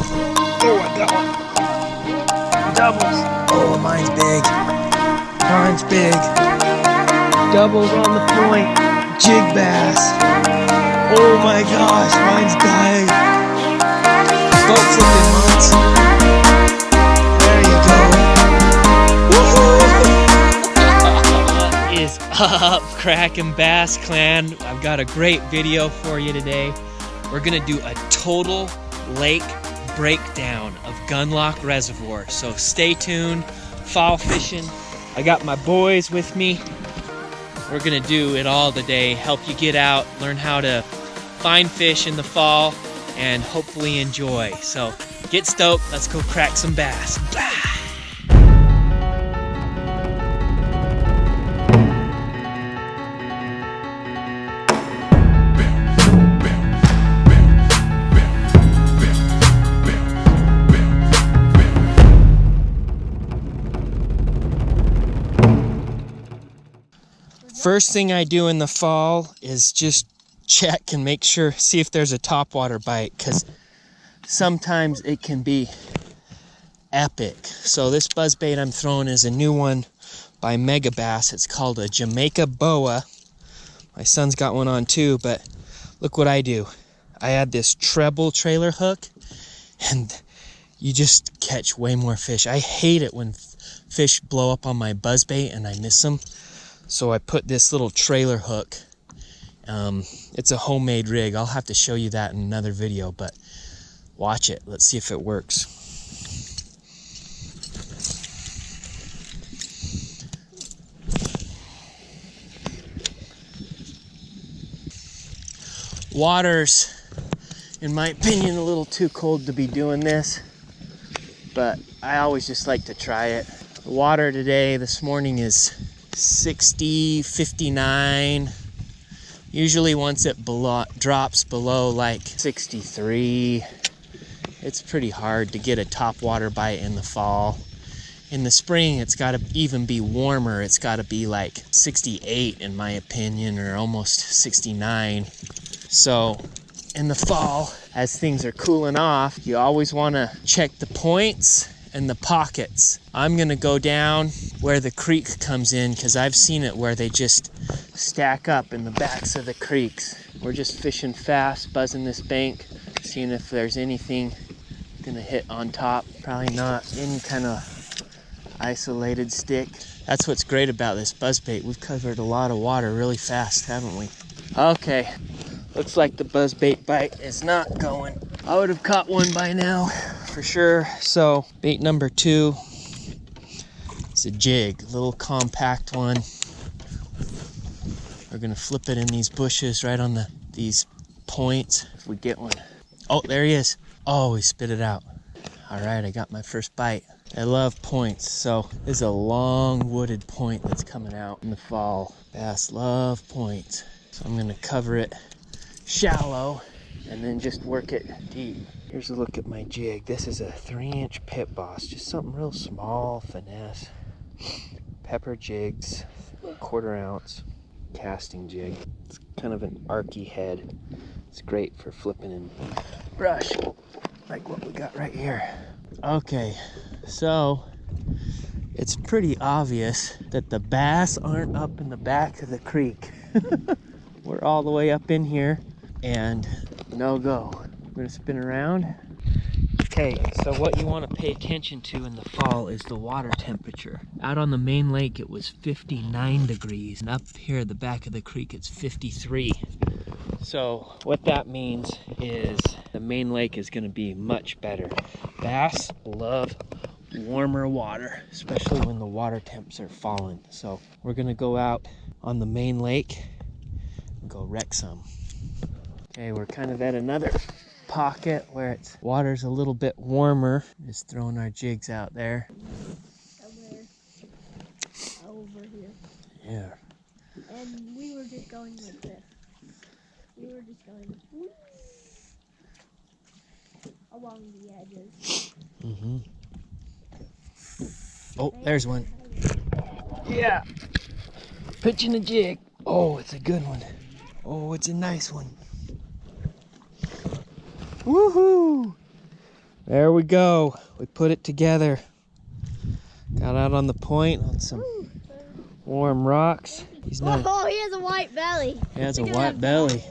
Oh, I got one. Doubles. Oh, mine's big. Mine's big. Doubles on the point. Jig bass. Oh my gosh, mine's dying. Boat flipping months. There you go. Woohoo! What is up, Kraken Bass Clan? I've got a great video for you today. We're gonna do a total lake breakdown of Gunlock Reservoir. So stay tuned, fall fishing. I got my boys with me. We're gonna do it all today, help you get out, learn how to find fish in the fall, and hopefully enjoy. So get stoked, let's go crack some bass. Blah! First thing I do in the fall is just check and make sure, see if there's a topwater bite, because sometimes it can be epic. So this buzzbait I'm throwing is a new one by Mega Bass. It's called a Jamaica Boa. My son's got one on too, but look what I do. I add this treble trailer hook and you just catch way more fish. I hate it when fish blow up on my buzzbait and I miss them. So I put this little trailer hook. It's a homemade rig. I'll have to show you that in another video, but watch it. Let's see if it works. Water's, in my opinion, a little too cold to be doing this, but I always just like to try it. The water today, this morning, is 60, 59. Usually once it drops below like 63, it's pretty hard to get a topwater bite in the fall. In the spring, it's got to even be warmer. It's got to be like 68 in my opinion, or almost 69. So in the fall, as things are cooling off, you always want to check the points and the pockets. I'm gonna go down where the creek comes in, because I've seen it where they just stack up in the backs of the creeks. We're just fishing fast, buzzing this bank, seeing if there's anything gonna hit on top. Probably not any kind of isolated stick. That's what's great about this buzzbait. We've covered a lot of water really fast, haven't we? Okay, looks like the buzzbait bite is not going. I would have caught one by now for sure. So bait number 2, it's a jig, a little compact one. We're gonna flip it in these bushes right on these points if we get one. Oh, there he is. Oh, he spit it out. All right, I got my first bite. I love points. So this is a long wooded point that's coming out in the fall. Bass love points. So I'm gonna cover it shallow and then just work it deep. Here's a look at my jig. This is a 3-inch Pit Boss, just something real small, finesse. Pepper jigs, 1/4 ounce casting jig. It's kind of an archy head. It's great for flipping in brush, like what we got right here. Okay, so it's pretty obvious that the bass aren't up in the back of the creek. We're all the way up in here, and no go. I'm gonna spin around. Okay, so what you want to pay attention to in the fall is the water temperature. Out on the main lake it was 59 degrees, and up here at the back of the creek it's 53. So what that means is the main lake is going to be much better. Bass love warmer water, especially when the water temps are falling. So we're going to go out on the main lake and go wreck some. Okay, we're kind of at another pocket where it's water's a little bit warmer. Just throwing our jigs out there. Over here. Yeah. And we were just going like this. We were just going along the edges. Mm-hmm. Oh, there's one. Yeah. Pitching a jig. Oh, it's a good one. Oh, it's a nice one. Woohoo! There we go. We put it together. Got out on the point on some warm rocks. He's not. Oh, he has a white belly. He has a white belly.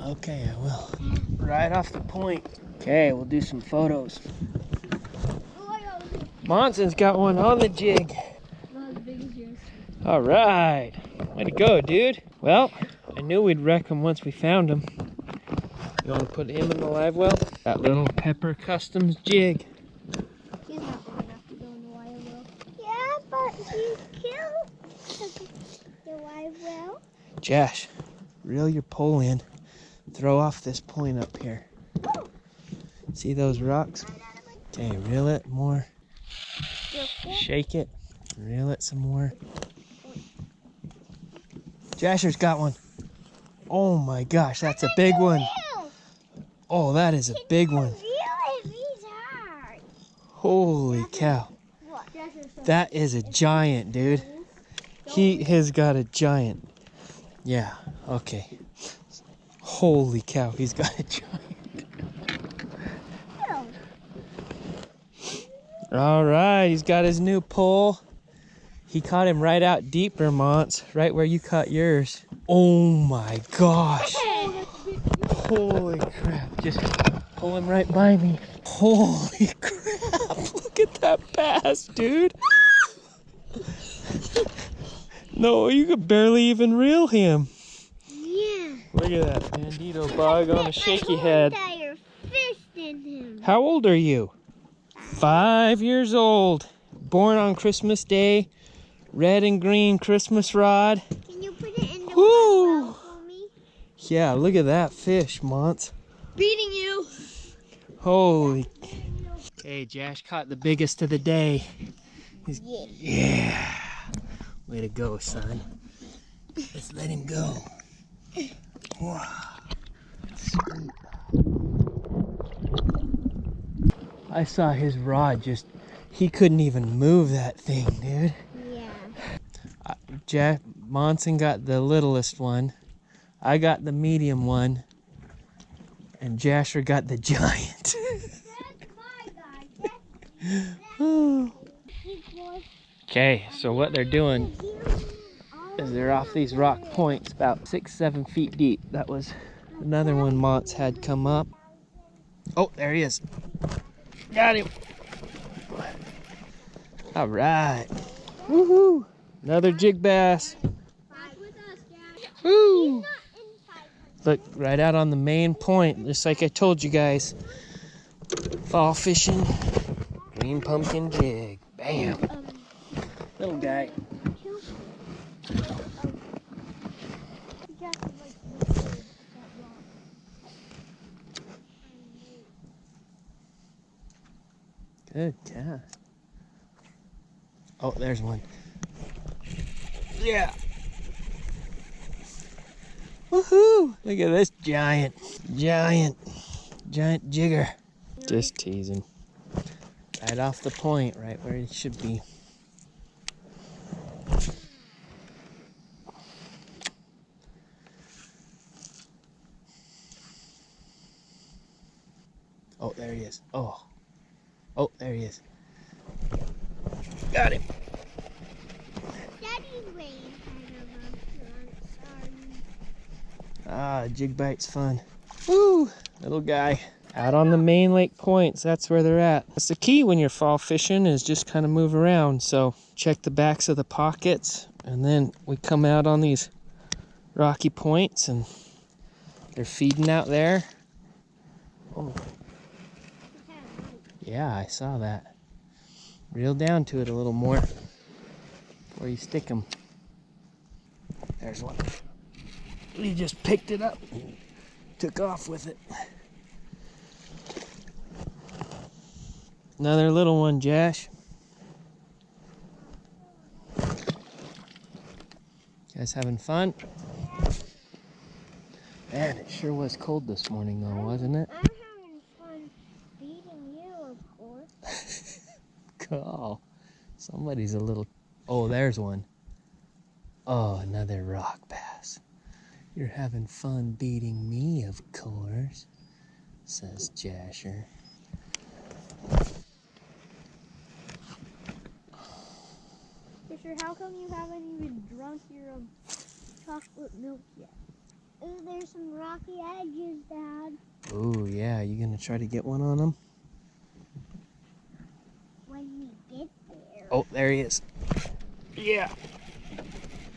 Okay, I will. Right off the point. Okay, we'll do some photos. Monson's got one on the jig. Not as big as yours. All right. Way to go, dude. Well, I knew we'd wreck him once we found him. You want to put him in the live well? That little Pepper Customs jig. He's not big enough to go in the live well. Yeah, but he killed the live well. Josh, reel your pole in. Throw off this point up here. See those rocks? Okay, reel it more. Shake it. Reel it some more. Jasher's got one. Oh my gosh, that's a big one. Oh, that is a big one. Holy cow. That is a giant, dude. He has got a giant. Yeah, okay. Holy cow, he's got a giant. All right, he's got his new pole. He caught him right out deeper, Mons, right where you caught yours. Oh my gosh. Holy crap, just pull him right by me. Holy crap, look at that bass, dude. No, you could barely even reel him. Yeah. Look at that bandito bug on a shaky head. Fist in him. How old are you? 5 years old. Born on Christmas Day. Red and green Christmas rod. Can you put it in the Woo! well for me? Yeah, look at that fish, Mont. Beating you. Holy. Okay, Josh caught the biggest of the day. Yeah. Way to go, son. Let's let him go. Wow. Sweet. I saw his rod just, he couldn't even move that thing, dude. Yeah. Monson got the littlest one. I got the medium one. And Jasher got the giant. Okay, so what they're doing is they're off these rock points about 6-7 feet deep. That was another one Mont's had come up. Oh, there he is. Got him. All right. Woohoo. Another jig bass. Woo. Look, right out on the main point, just like I told you guys. Fall fishing, green pumpkin jig. Bam. Little guy. Good cast. Oh, there's one. Yeah. Woohoo! Look at this giant jigger. Just teasing. Right off the point, right where it should be. Oh, there he is. Oh, there he is. Got him. Daddy's weighing kind of Ah, jig bite's fun. Woo! Little guy. Out on the main lake points, that's where they're at. That's the key when you're fall fishing, is just kind of move around. So check the backs of the pockets, and then we come out on these rocky points, and they're feeding out there. Oh. Yeah, I saw that. Reel down to it a little more before you stick them. There's one. He just picked it up, took off with it. Another little one, Josh. You guys having fun? Man, it sure was cold this morning though, wasn't it? I'm having fun beating you, of course. Cool. Somebody's a little... Oh, there's one. Oh, another rock. rock, bass. You're having fun beating me, of course. says Jasher. Fisher, how come you haven't even drunk your chocolate milk yet? Ooh, there's some rocky edges, Dad. Oh yeah, you gonna try to get one on him? When we get there. Oh, there he is. Yeah.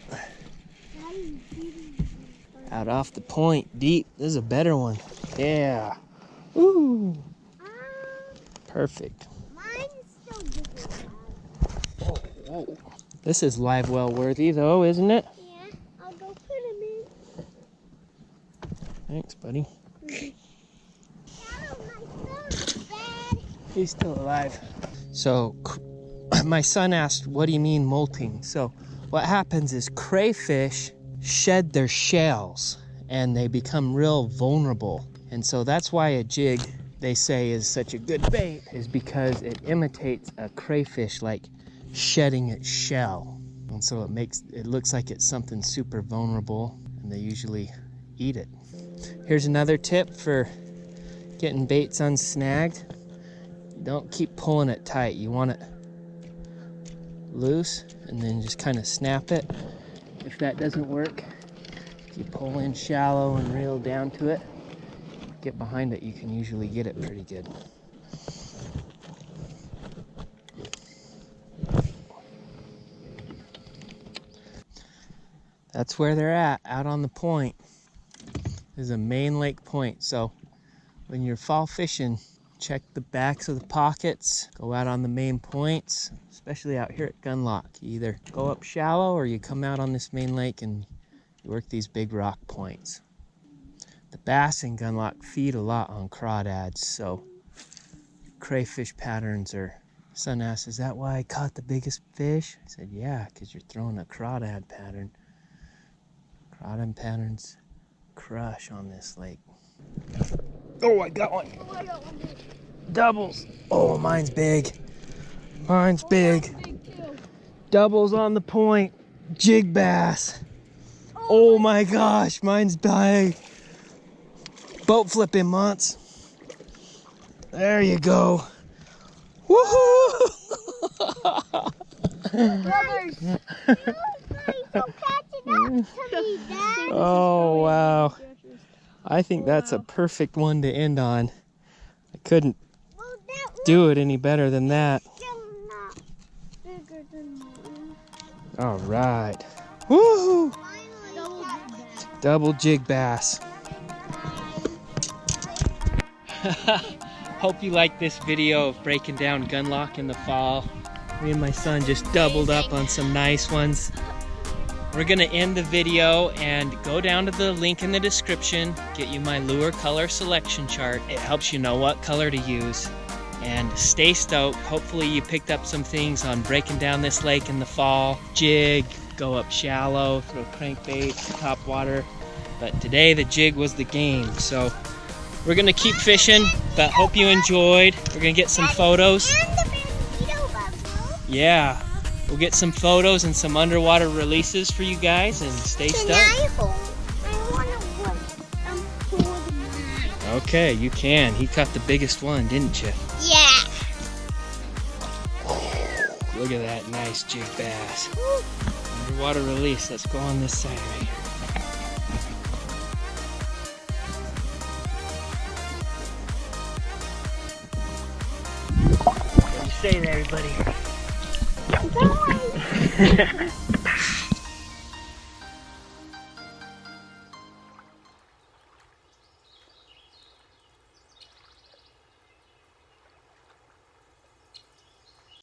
Daddy's beating me. Out off the point, deep. This is a better one. Yeah. Ooh. Perfect. Mine's still bigger, Dad. Oh, whoa. This is live well worthy though, isn't it? Yeah, I'll go put him in. Thanks, buddy. Dad, my son's dead. He's still alive. So, my son asked, what do you mean molting? So, what happens is crayfish shed their shells and they become real vulnerable. And so that's why a jig, they say, is such a good bait, is because it imitates a crayfish, like shedding its shell. And so it looks like it's something super vulnerable, and they usually eat it. Here's another tip for getting baits unsnagged. Don't keep pulling it tight. You want it loose and then just kind of snap it. If that doesn't work, if you pull in shallow and reel down to it, get behind it, you can usually get it pretty good. That's where they're at, out on the point. This is a main lake point, so when you're fall fishing, check the backs of the pockets, go out on the main points, especially out here at Gunlock. You either go up shallow or you come out on this main lake and you work these big rock points. The bass in Gunlock feed a lot on crawdads, so crayfish patterns are... Son asked, is that why I caught the biggest fish? I said, yeah, because you're throwing a crawdad pattern. Crawdad patterns crush on this lake. Oh, I got one. Oh, I got one too. Doubles. Oh, mine's big. Mine's big. Mine's big too. Doubles on the point. Jig bass. Oh my gosh, mine's big. Boat flipping, Monts. There you go. Woohoo! Brothers. You guys will catch it up to me, Dad. Oh, wow. I think that's a perfect one to end on. I couldn't Well, that do it any better than that. one's still not bigger than mine. All right. Woohoo! Finally, Double jig bass. Hope you like this video of breaking down Gunlock in the fall. Me and my son just doubled up on some nice ones. We're gonna end the video and go down to the link in the description, get you my lure color selection chart. It helps you know what color to use. And stay stoked. Hopefully you picked up some things on breaking down this lake in the fall. Jig, go up shallow, throw crankbait, top water. But today the jig was the game. So we're gonna keep fishing, but hope you enjoyed. We're gonna get some photos. and the mosquito bugs. Yeah, we'll get some photos and some underwater releases for you guys, and stay stoked. I want to put some for mine. Okay, you can. He caught the biggest one, didn't you? Yeah. Look at that nice jig bass. Underwater release. Let's go on this side right here. What do you say there, everybody? Bye.